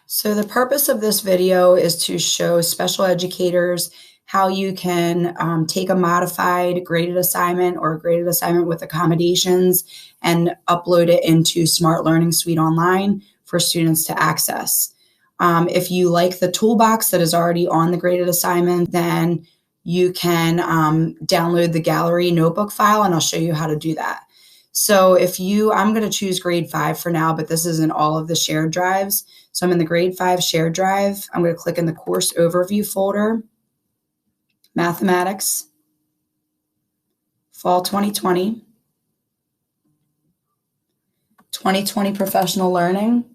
So the purpose of this video is to show special educators how you can take a modified graded assignment or a graded assignment with accommodations and upload it into Smart Learning Suite Online for students to access. If you like the toolbox that is already on the graded assignment, then you can download the gallery notebook file, and I'll show you how to do that. So I'm going to choose grade 5 for now, but this isn't all of the shared drives. So I'm in the grade 5 shared drive. I'm going to click in the course overview folder, mathematics, fall 2020, 2020 professional learning,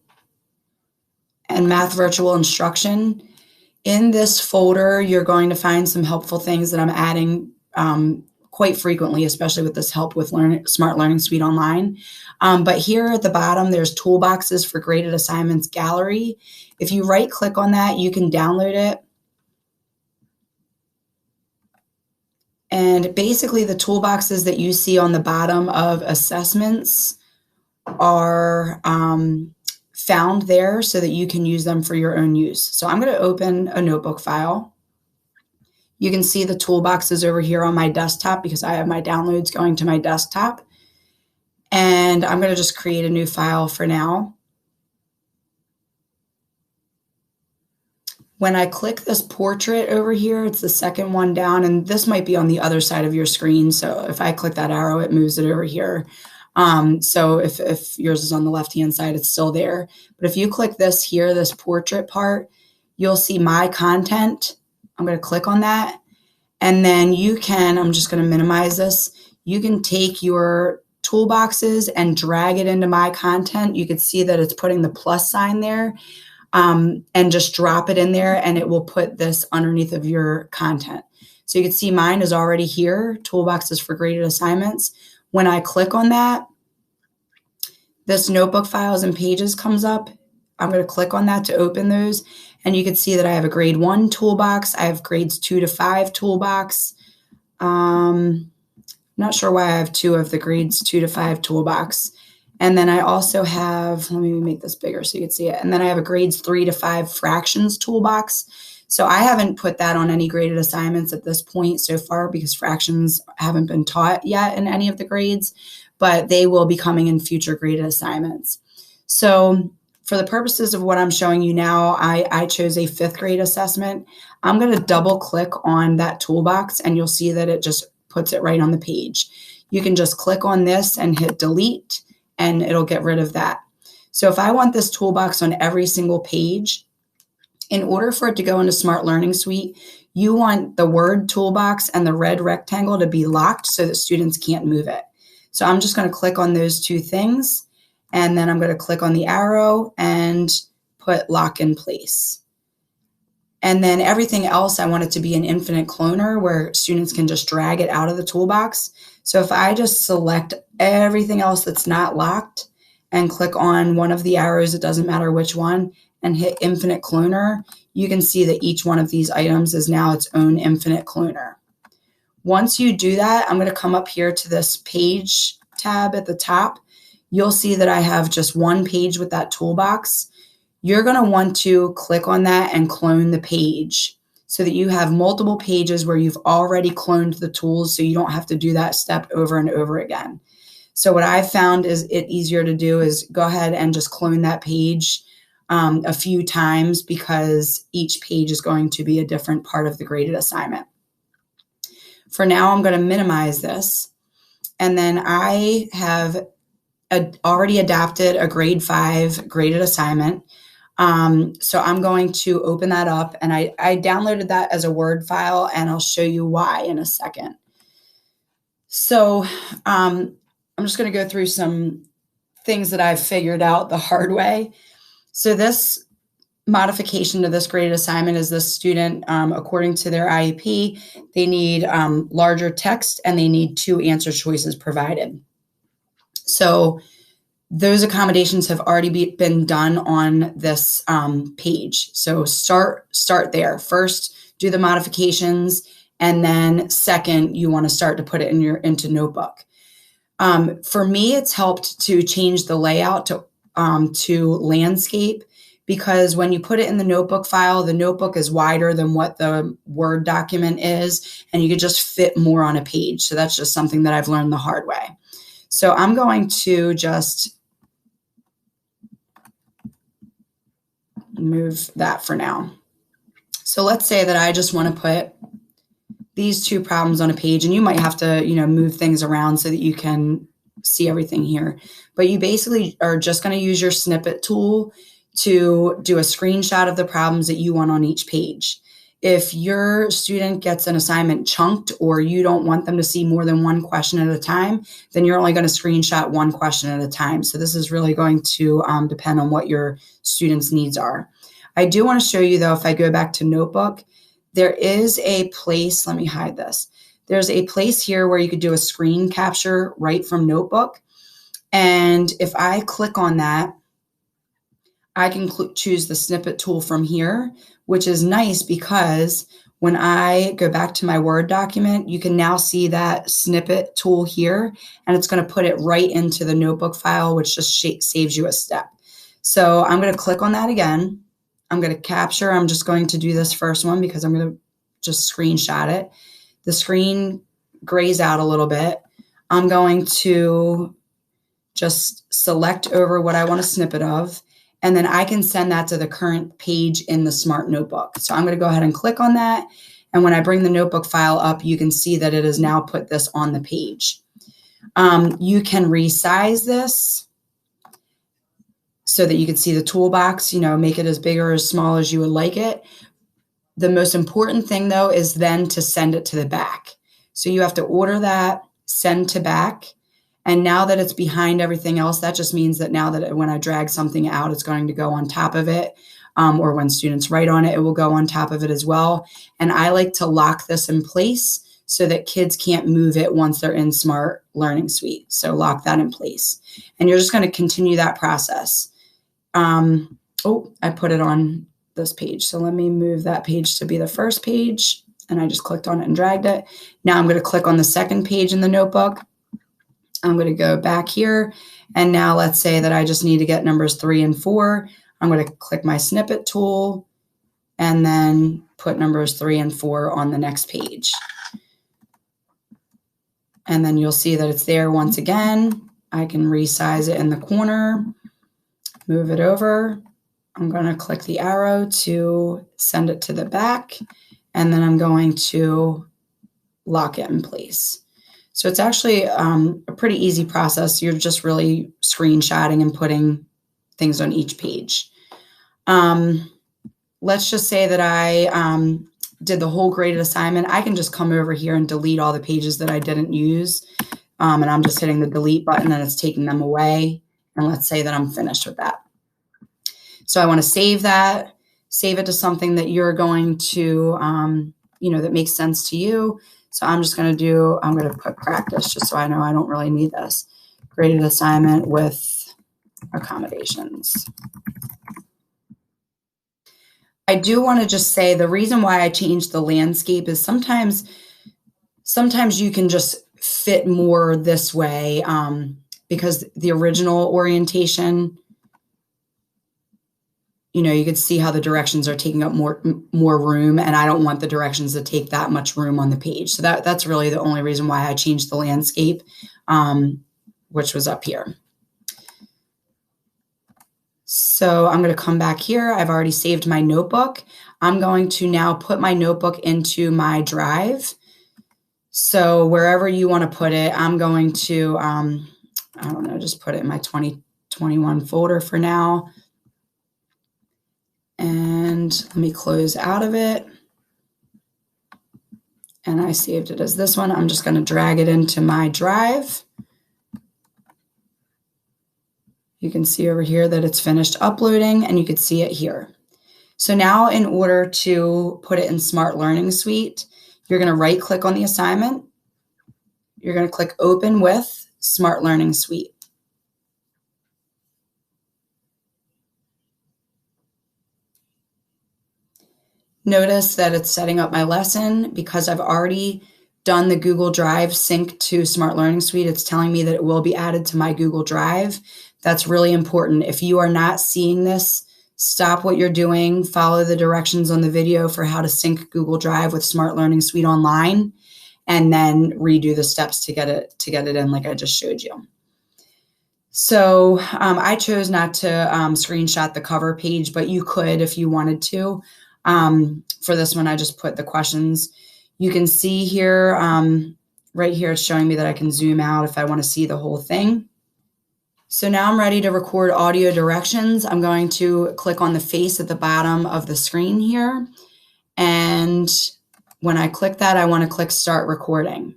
and math virtual instruction. In this folder, you're going to find some helpful things that I'm adding quite frequently, especially with this help with Smart Learning Suite Online. But here at the bottom, there's toolboxes for graded assignments gallery. If you right click on that, you can download it. And basically the toolboxes that you see on the bottom of assessments are found there so that you can use them for your own use. So I'm going to open a notebook file. You can see the toolboxes over here on my desktop because I have my downloads going to my desktop. And I'm going to just create a new file for now. When I click this portrait over here, it's the second one down, and this might be on the other side of your screen. So if I click that arrow, it moves it over here. So if yours is on the left-hand side, it's still there. But if you click this here, this portrait part, you'll see my content. I'm going to click on that. And then I'm just going to minimize this. You can take your toolboxes and drag it into my content. You can see that it's putting the plus sign there, and just drop it in there and it will put this underneath of your content. So you can see mine is already here, toolboxes for graded assignments. When I click on that, this notebook files and pages comes up. I'm going to click on that to open those. And you can see that I have a grade 1 toolbox. I have grades 2 to 5 toolbox. Not sure why I have 2 of the grades 2 to 5 toolbox. And then I also have, let me make this bigger so you can see it. And then I have a grades 3 to 5 fractions toolbox. So I haven't put that on any graded assignments at this point so far because fractions haven't been taught yet in any of the grades, but they will be coming in future graded assignments. So for the purposes of what I'm showing you now, I chose a 5th grade assessment. I'm going to double click on that toolbox and you'll see that it just puts it right on the page. You can just click on this and hit delete and it'll get rid of that. So if I want this toolbox on every single page, in order for it to go into Smart Learning Suite, you want the word toolbox and the red rectangle to be locked so that students can't move it. So I'm just going to click on those 2 things, and then I'm going to click on the arrow and put lock in place. And then everything else, I want it to be an infinite cloner where students can just drag it out of the toolbox. So if I just select everything else that's not locked and click on one of the arrows, it doesn't matter which one, and hit infinite cloner, you can see that each one of these items is now its own infinite cloner. Once you do that, I'm going to come up here to this page tab at the top. You'll see that I have just one page with that toolbox. You're going to want to click on that and clone the page so that you have multiple pages where you've already cloned the tools so you don't have to do that step over and over again. So what I've found is it easier to do is go ahead and just clone that page a few times because each page is going to be a different part of the graded assignment. For now, I'm going to minimize this. And then I have already adapted a grade 5 graded assignment. So I'm going to open that up, and I downloaded that as a Word file, and I'll show you why in a second. So I'm just going to go through some things that I've figured out the hard way. So this modification to this graded assignment is this student, according to their IEP, they need larger text and they need 2 answer choices provided. So those accommodations have already been done on this page. So start there. First, do the modifications, and then second, you want to start to put it into Notebook. For me, it's helped to change the layout to landscape because when you put it in the notebook file, the notebook is wider than what the Word document is, and you could just fit more on a page. So that's just something that I've learned the hard way. So I'm going to just move that for now. So let's say that I just want to put these two problems on a page, and you might have to, move things around so that you can see everything here. But you basically are just going to use your snippet tool to do a screenshot of the problems that you want on each page. If your student gets an assignment chunked, or you don't want them to see more than one question at a time, then you're only going to screenshot one question at a time. So this is really going to depend on what your students' needs are. I do want to show you, though, if I go back to Notebook, there is a place, let me hide this. There's a place here where you could do a screen capture right from Notebook. And if I click on that, I can choose the snippet tool from here, which is nice because when I go back to my Word document, you can now see that snippet tool here, and it's going to put it right into the notebook file, which just saves you a step. So I'm going to click on that again. I'm going to capture. I'm just going to do this first one because I'm going to just screenshot it. The screen grays out a little bit. I'm going to just select over what I want a snippet of, and then I can send that to the current page in the Smart Notebook. So I'm going to go ahead and click on that. And when I bring the notebook file up, you can see that it has now put this on the page. You can resize this so that you can see the toolbox, make it as big or as small as you would like it. The most important thing, though, is then to send it to the back. So you have to order that, send to back. And now that it's behind everything else, that just means that now that when I drag something out, it's going to go on top of it. Or when students write on it, it will go on top of it as well. And I like to lock this in place so that kids can't move it once they're in Smart Learning Suite. So lock that in place. And you're just going to continue that process. I put it on this page. So let me move that page to be the first page. And I just clicked on it and dragged it. Now I'm going to click on the second page in the notebook. I'm going to go back here. And now let's say that I just need to get numbers 3 and 4. I'm going to click my snippet tool and then put numbers 3 and 4 on the next page. And then you'll see that it's there once again. I can resize it in the corner, move it over. I'm going to click the arrow to send it to the back, and then I'm going to lock it in place. So it's actually a pretty easy process. You're just really screenshotting and putting things on each page. Let's just say that I did the whole graded assignment. I can just come over here and delete all the pages that I didn't use. And I'm just hitting the delete button and it's taking them away. And let's say that I'm finished with that. So I want to save that, save it to something that you're going to, that makes sense to you. So I'm just going to put practice just so I know I don't really need this. Graded assignment with accommodations. I do want to just say the reason why I changed the landscape is sometimes you can just fit more this way because the original orientation, you could see how the directions are taking up more room, and I don't want the directions to take that much room on the page. So that's really the only reason why I changed the landscape, which was up here. So I'm going to come back here. I've already saved my notebook. I'm going to now put my notebook into my drive. So wherever you want to put it, I'm going to, just put it in my 2021 folder for now. And let me close out of it. And I saved it as this one. I'm just going to drag it into my drive. You can see over here that it's finished uploading, and you can see it here. So now in order to put it in Smart Learning Suite, you're going to right click on the assignment. You're going to click Open with Smart Learning Suite. Notice that it's setting up my lesson because I've already done the Google Drive sync to Smart Learning Suite. It's telling me that it will be added to my Google Drive. That's really important. If you are not seeing this stop what you're doing, follow the directions on the video for how to sync Google Drive with Smart Learning Suite Online, and then redo the steps to get it in like I just showed you. So I chose not to screenshot the cover page, but you could if you wanted to. For this one, I just put the questions. You can see here, right here, it's showing me that I can zoom out if I want to see the whole thing. So now I'm ready to record audio directions. I'm going to click on the face at the bottom of the screen here. And when I click that, I want to click Start Recording.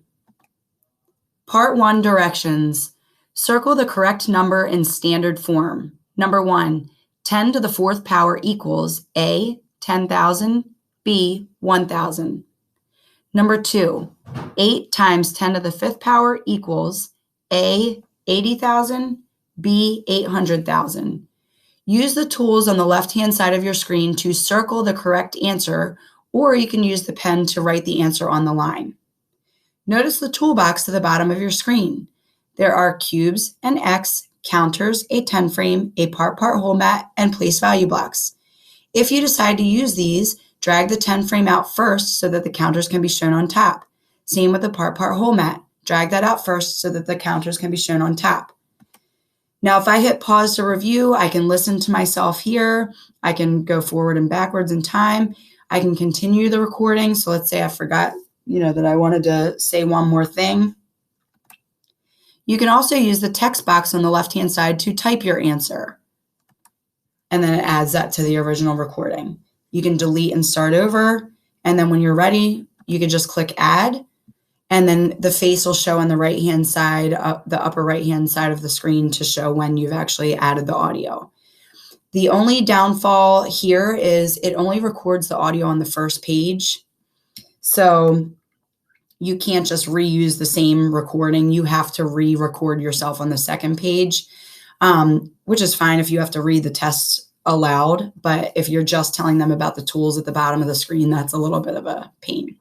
Part 1, directions. Circle the correct number in standard form. Number 1, 10 to the 4th power equals A, 10,000, B, 1,000. Number 2, 8 times 10 to the 5th power equals A, 80,000, B, 800,000. Use the tools on the left-hand side of your screen to circle the correct answer, or you can use the pen to write the answer on the line. Notice the toolbox at the bottom of your screen. There are cubes, an X, counters, a 10 frame, a part whole mat, and place value blocks. If you decide to use these, drag the 10 frame out first so that the counters can be shown on top. Same with the part whole mat. Drag that out first so that the counters can be shown on top. Now, if I hit pause to review, I can listen to myself here. I can go forward and backwards in time. I can continue the recording. So let's say I forgot, that I wanted to say one more thing. You can also use the text box on the left-hand side to type your answer. And then it adds that to the original recording. You can delete and start over. And then when you're ready, you can just click Add. And then the face will show on the right-hand side, the upper right-hand side of the screen to show when you've actually added the audio. The only downfall here is it only records the audio on the first page. So you can't just reuse the same recording. You have to re-record yourself on the second page, which is fine if you have to read the test aloud. But if you're just telling them about the tools at the bottom of the screen, that's a little bit of a pain.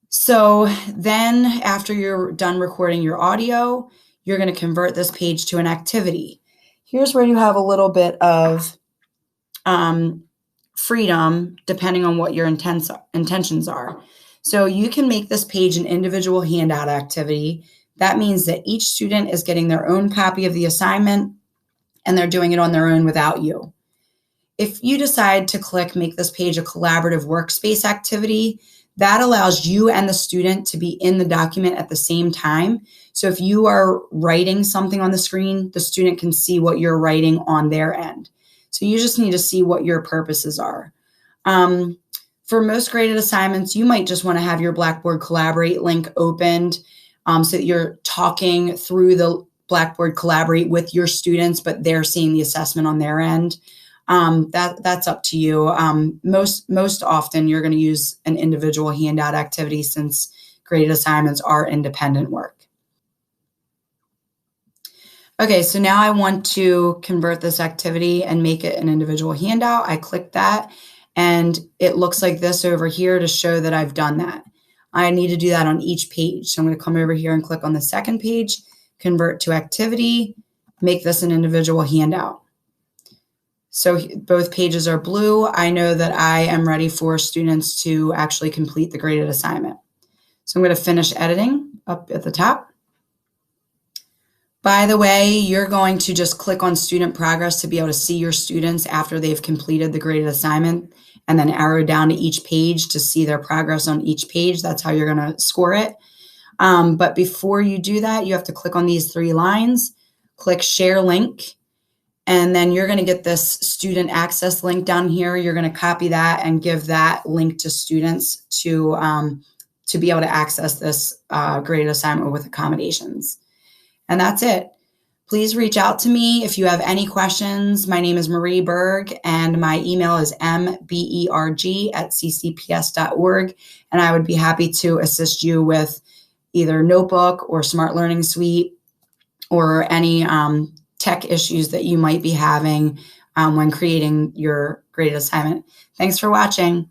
So then after you're done recording your audio, you're going to convert this page to an activity. Here's where you have a little bit of freedom depending on what your intentions are. So you can make this page an individual handout activity. That means that each student is getting their own copy of the assignment and they're doing it on their own without you. If you decide to click Make this page a collaborative workspace activity, that allows you and the student to be in the document at the same time. So if you are writing something on the screen, the student can see what you're writing on their end. So you just need to see what your purposes are. For most graded assignments, you might just want to have your Blackboard Collaborate link opened so that you're talking through the Blackboard Collaborate with your students, but they're seeing the assessment on their end. That's up to you. Most often you're going to use an individual handout activity since graded assignments are independent work. Okay, so now I want to convert this activity and make it an individual handout. I click that and it looks like this over here to show that I've done that. I need to do that on each page. So I'm going to come over here and click on the second page, convert to activity, make this an individual handout. So both pages are blue. I know that I am ready for students to actually complete the graded assignment. So I'm going to finish editing up at the top. By the way, you're going to just click on student progress to be able to see your students after they've completed the graded assignment, and then arrow down to each page to see their progress on each page. That's how you're going to score it. But before you do that, you have to click on these three lines, click Share Link, and then you're going to get this student access link down here. You're going to copy that and give that link to students to be able to access this graded assignment with accommodations. And that's it. Please reach out to me if you have any questions. My name is Marie Berg, and my email is mberg@ccps.org, and I would be happy to assist you with either Notebook or Smart Learning Suite or any tech issues that you might be having when creating your graded assignment. Thanks for watching.